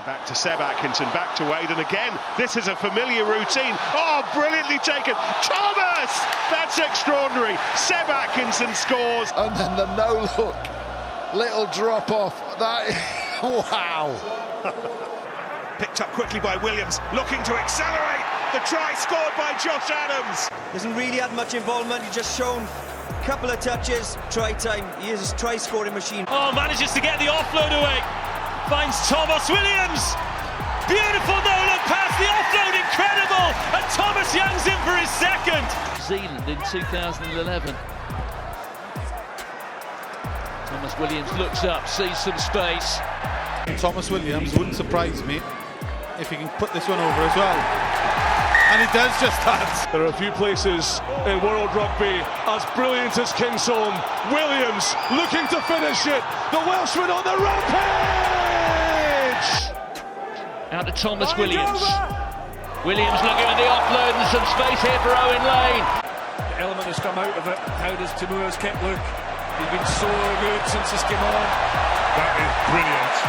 Back to Seb Atkinson, back to Wade, and again, this is a familiar routine. Oh, brilliantly taken. Tomos! That's extraordinary. Seb Atkinson scores. And then the no-look, little drop-off. That, wow. Picked up quickly by Williams, looking to accelerate. The try scored by Josh Adams. Hasn't really had much involvement, he's just shown a couple of touches. Try time, he is a try-scoring machine. Oh, manages to get the offload away. Finds Tomos Williams. Beautiful no-look pass, the offload incredible. And Thomas Young's in for his second. Zealand in 2011. Thomas Williams looks up, sees some space. Tomos Williams wouldn't surprise me if he can put this one over as well. And he does just that. There are a few places in World Rugby as brilliant as Kingsholm. Williams looking to finish it. The Welshman on the rampage! Out to Thomas Williams. Williams looking at the offload and some space here for Owen Lane. The element has come out of it. How does Tomos keep look? He's been so good since he's came on. That is brilliant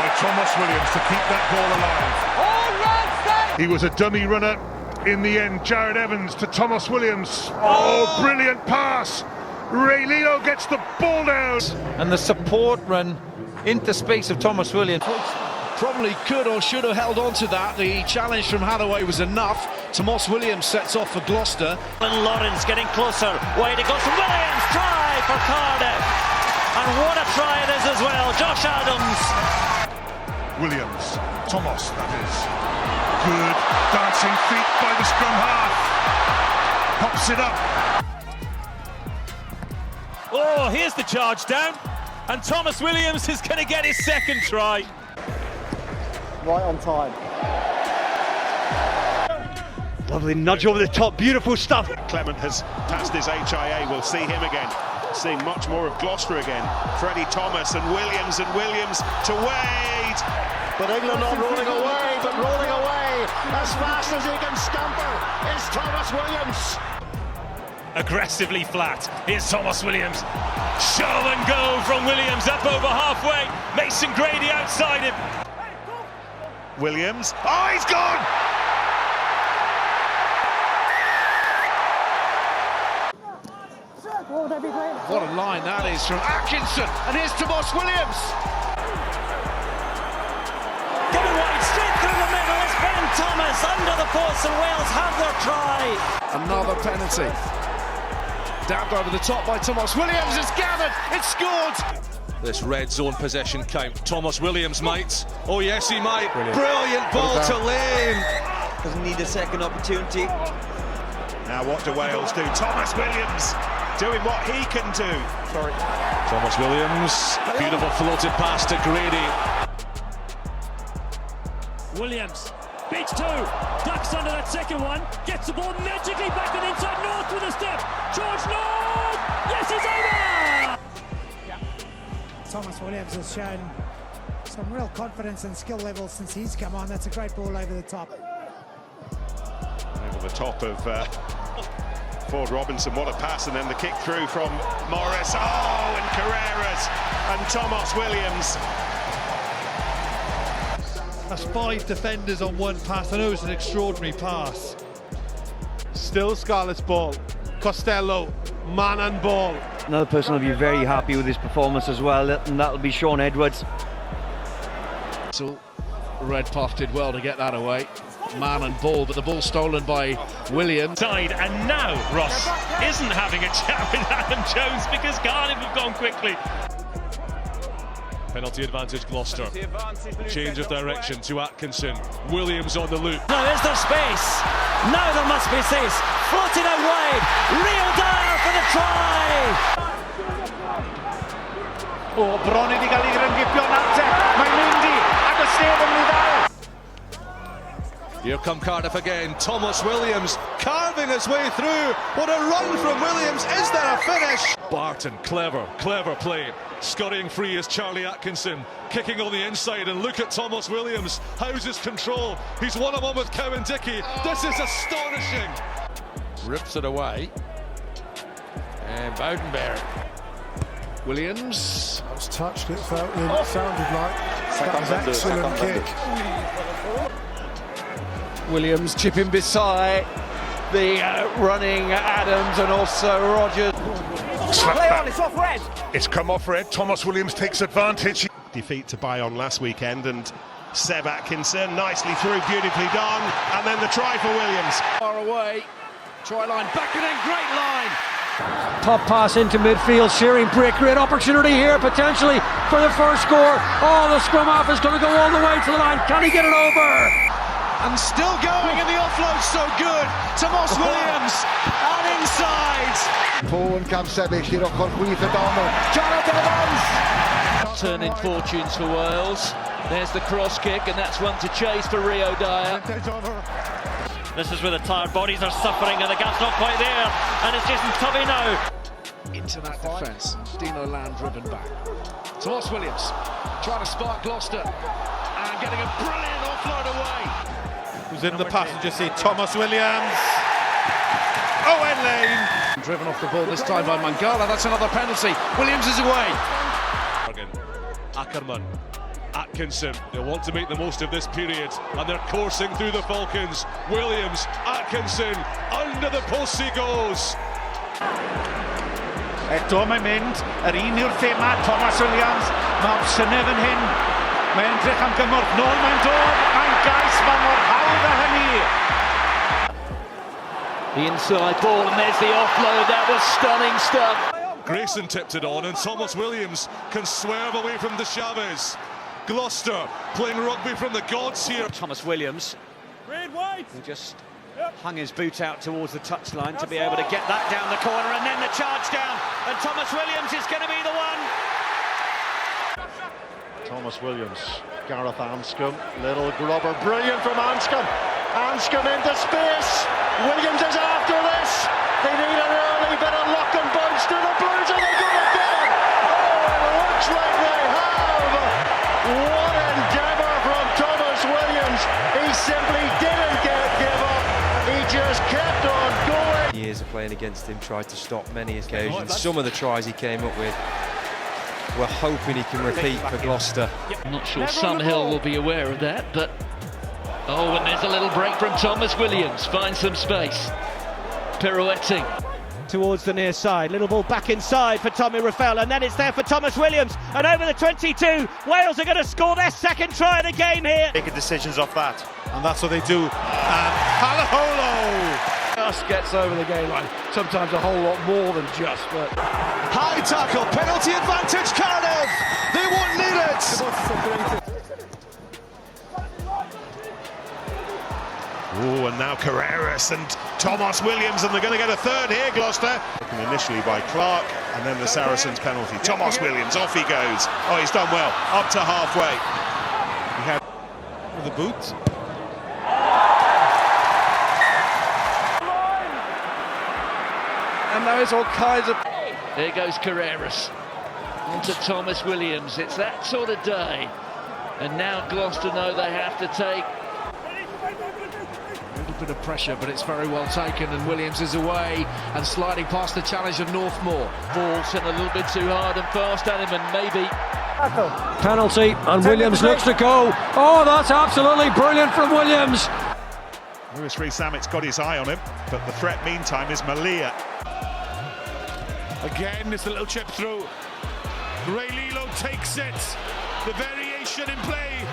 by Tomos Williams to keep that ball alive. He was a dummy runner. In the end, Jared Evans to Tomos Williams. Oh, brilliant pass. Ray Leo gets the ball down. And the support run into space of Tomos Williams. Probably could or should have held on to that. The challenge from Hathaway was enough. Tomos Williams sets off for Gloucester. And Lawrence getting closer. Wade it goes from Williams. Try for Cardiff. And what a try it is as well. Josh Adams. Williams, Tomos, that is. Good dancing feet by the scrum half. Pops it up. Oh, here's the charge down. And Tomos Williams is going to get his second try. Right on time. Lovely nudge over the top, beautiful stuff. Clement has passed his HIA, we'll see him again. Seeing much more of Gloucester again. Freddie Thomas and Williams to Wade. But England not rolling away, but rolling away as fast as he can scamper is Tomos Williams. Aggressively flat. Here's Tomos Williams. Show and go from Williams up over halfway. Mason Grady outside him. Williams. Oh, he's gone! What a line that is from Atkinson. And here's Tomos Williams. Given wide straight through the middle. It's Ben Thomas under the post and Wales have their try. Another penalty. Dabbed over the top by Tomos Williams. It's gathered. It's scored. This red zone possession count. Tomos Williams might. Oh yes, he might. Brilliant ball to Lane. Doesn't need a second opportunity. Now what do Wales do? Tomos Williams doing what he can do. Sorry. Tomos Williams, beautiful floated pass to Grady. Williams beats two. Ducks under that second one. Gets the ball magically back on inside. North with a step. George North. Yes, he's over. Tomos Williams has shown some real confidence and skill levels since he's come on. That's a great ball over the top. Over the top of Forde Robinson, what a pass, and then the kick through from Morris. Oh, and Carreras and Tomos Williams. That's 5 defenders on one pass. I know it's an extraordinary pass. Still Scarlett's ball. Costello, man and ball. Another person will be very happy with his performance as well, and that'll be Sean Edwards. So Redpath did well to get that away. Man and ball, but the ball stolen by Williams. Side, and now Ross isn't having a chat with Adam Jones because Cardiff have gone quickly. Penalty advantage Gloucester. Change of direction to Atkinson. Williams on the loop. Now is there space? Now there must be space. Floated out wide. Real Dyer for the try. O, bron I di gael ei gryngippio nate. Mae'n mynd i agostedd yn Lydal. Here come Cardiff again. Tomos Williams carving his way through. What a run from Williams. Is there a finish? Barton, clever play. Scurrying free is Charlie Atkinson. Kicking on the inside, and look at Tomos Williams. How's his control? He's one-on-one with Cowan Dickey. This is astonishing. Rips it away. And Bowdenberry. Williams. That was touched, it felt, it sounded like. Excellent kick. Williams chipping beside the running Adams and also Rogers. Play on, it's off red. It's come off red. Tomos Williams takes advantage. Defeat to Bayonne last weekend, and Seb Atkinson nicely through, beautifully done, and then the try for Williams. Far away, try line, back and in, great line. Top pass into midfield, Shearing break, great opportunity here potentially for the first score. Oh, the scrum half is going to go all the way to the line. Can he get it over? And still going, and the offload's so good. Tomos Williams, and inside. Polen kan Sebic hier ook gewoon goede verdammen. Jonathan Evans. Turning fortunes for Wales. There's the cross kick, and that's one to chase for Rio Dyer. This is where the tired bodies are suffering, and the gap's not quite there. And it's Jason Tubby now. Into that defence, Dino Land driven back. Tomos Williams trying to spark Gloucester and getting a brilliant offload away. Who's in the passenger seat? Tomos Williams. Owen Lane. Driven off the ball this time by Mangala. That's another penalty. Williams is away. Ackerman, Atkinson, they want to make the most of this period, and they're coursing through the Falcons. Williams, Atkinson, under the post he goes. Eto mae'n mynd, yr un yw'r thema, Tomos Williams, mae'n synefyn hyn, mae'n edrych am gymorth nôl, mae'n dod, mae'n gais, mae mor hawdd â hynny. The inside ball, and there's the offload. That was stunning stuff. Grayson tipped it on, and Tomos Williams can swerve away from the Chavez. Gloucester playing rugby from the gods here. Tomos Williams, who just hung his boot out towards the touchline to be able to get that down the corner, and then the charge down, and Tomos Williams is going to be the one. Tomos Williams, Gareth Anscombe, little grubber, brilliant from Anscombe. Anscombe into space, Williams is after this. They need an early bit of luck and bounce to the Blues, and they're going to get it. Oh, it looks like they have. What endeavour from Tomos Williams. He simply didn't give up. He just kept on going. Years of playing against him, tried to stop many occasions. Some of the tries he came up with, we're hoping he can repeat for Gloucester. I'm not sure Sumhill will be aware of that, but oh, and there's a little break from Tomos Williams. Finds some space. Pirouetting Towards the near side, little ball back inside for Tommy Rafael, and then it's there for Tomos Williams, and over the 22, Wales are going to score their second try of the game here. Making decisions off that. And that's what they do. And Halaholo Just gets over the game line. Sometimes a whole lot more than just, but High tackle, penalty advantage, Cardiff. They won't need it. Oh, and now Carreras and Tomos Williams, and they're going to get a third here, Gloucester. Initially by Clark, and then the Saracens penalty. Tomos Williams, off he goes. Oh, he's done well, up to halfway. He had with the boot. and there is all kinds of. There goes Carreras onto Tomos Williams. It's that sort of day, and now Gloucester know they have to take A little bit of pressure, but it's very well taken, and Williams is away and sliding past the challenge of Northmore. Ball sent a little bit too hard and fast at him, and maybe penalty, and Williams looks to go. Oh, that's absolutely brilliant from Williams. Lewis Rees-Sammit's got his eye on him, but the threat meantime is Malia. Again, it's a little chip through. Ray Lilo takes it. The variation in play.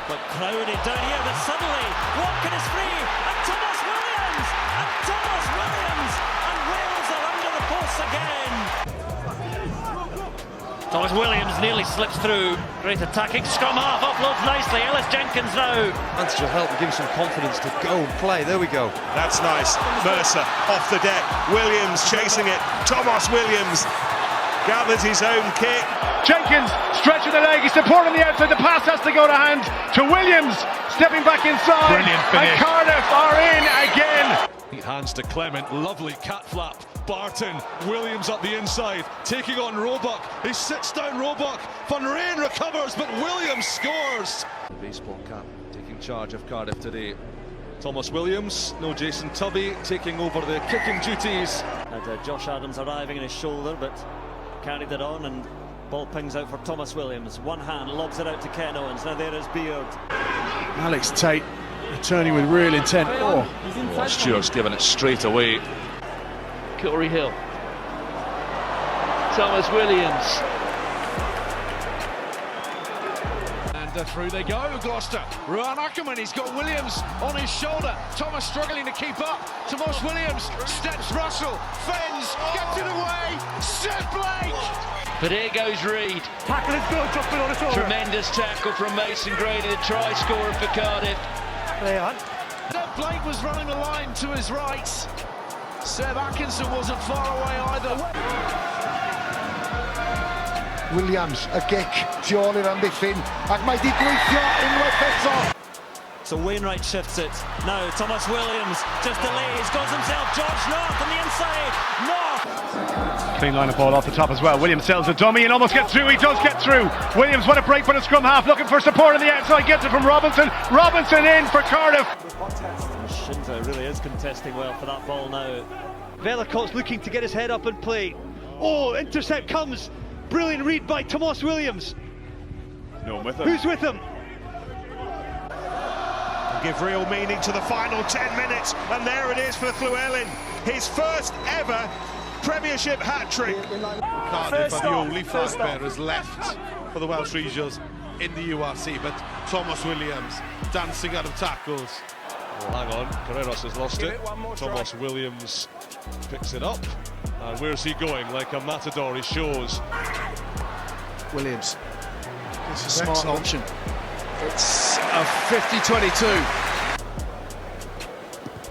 But crowded down here, but suddenly Watkin is free, and Tomos Williams, and Wales are under the posts again. Tomos Williams nearly slips through. Great attacking scrum half, offloads nicely. Ellis Jenkins now. Advantage will help and give him some confidence to go and play. There we go. That's nice. Mercer off the deck. Williams chasing it. Tomos Williams gathers his own kick. Jenkins stretching the leg. He's supporting the outside. The pass has to go to hand to Williams. Stepping back inside. Brilliant finish. And Cardiff are in again. Hands to Clement, lovely cat flap. Barton, Williams up the inside, taking on Roebuck. He sits down Roebuck. Van Rijn recovers, but Williams scores. Baseball cap taking charge of Cardiff today. Tomos Williams, no Jason Tubby, taking over the kicking duties. And Josh Adams arriving in his shoulder, but carried it on, and Ball pings out for Tomos Williams. One hand lobs it out to Ken Owens. Now there is Beard. Alex Tate returning with real intent. Stewart's giving it straight away. Corey Hill. Tomos Williams. And through they go, Gloucester. Ruan Ackerman, he's got Williams on his shoulder. Thomas struggling to keep up. Tomos Williams steps Russell, fends, gets it away. Seth Blake! But here goes Reid. Tackle is good, just below the shoulder. Tremendous tackle from Mason Grady, the try scorer for Cardiff. Seth Blake was running the line to his right. Seb Atkinson wasn't far away either. Williams, y gic, tu ôl i'r amddiffyn, ac mae di gweithio unwaith eto. So Wainwright shifts it. Now Tomos Williams just delays, goes himself. George North on the inside. North. Clean line of ball off the top as well. Williams sells a dummy and almost gets through. He does get through. Williams, what a break for the scrum half, looking for support on the outside. Gets it from Robinson. Robinson in for Cardiff. Shinto really is contesting well for that ball now. Vellacott's looking to get his head up and play. Oh, intercept comes. Brilliant read by Tomos Williams. No one with him. Who's with him? Give real meaning to the final 10 minutes, and there it is for Llewellyn. His first ever Premiership hat-trick. Cardiff are the only flag bearers left for the Welsh Regions in the URC, but Tomos Williams dancing out of tackles. Hang on, Carreras has lost it. Tomos Williams picks it up. And where's he going? Like a matador, he shows. Williams. This is a smart option. It's a 50-22.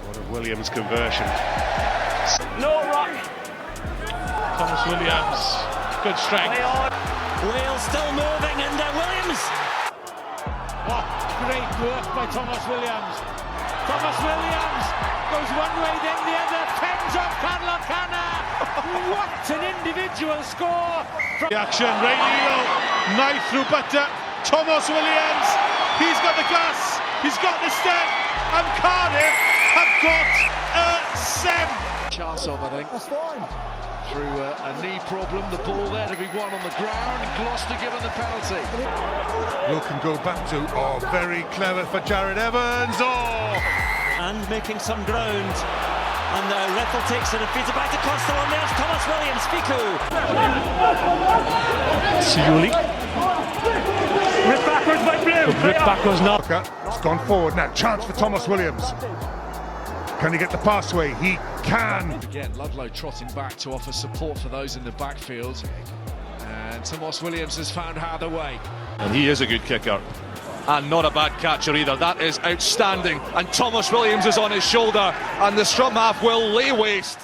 What a Williams conversion. No rock. Tomos Williams, good strength. Wales still moving, and Williams. Oh, great work by Tomos Williams. Tomos Williams goes one way, then the other. Pens off Carlo Cana. What an individual score! The action, Ray Leo, knife through butter. Tomos Williams, he's got the gas, he's got the step, and Cardiff have got a 7. Chance on, I think. That's fine. Through a knee problem, the ball there to be won on the ground. Gloucester given the penalty. Will can go back to, very clever for Jared Evans, And making some ground. And Rethel takes it and feeds it back to Costa, and there's Tomos Williams, Fiku. Siuli. Ripped backwards by Blue. Ripped backwards now. It's gone forward now. Chance for Tomos Williams. Can he get the pass away? He can. Again, Ludlow trotting back to offer support for those in the backfield. And Tomos Williams has found how the way. And he is a good kicker. And not a bad catcher either. That is outstanding. And Tomos Williams is on his shoulder. And the scrum half will lay waste.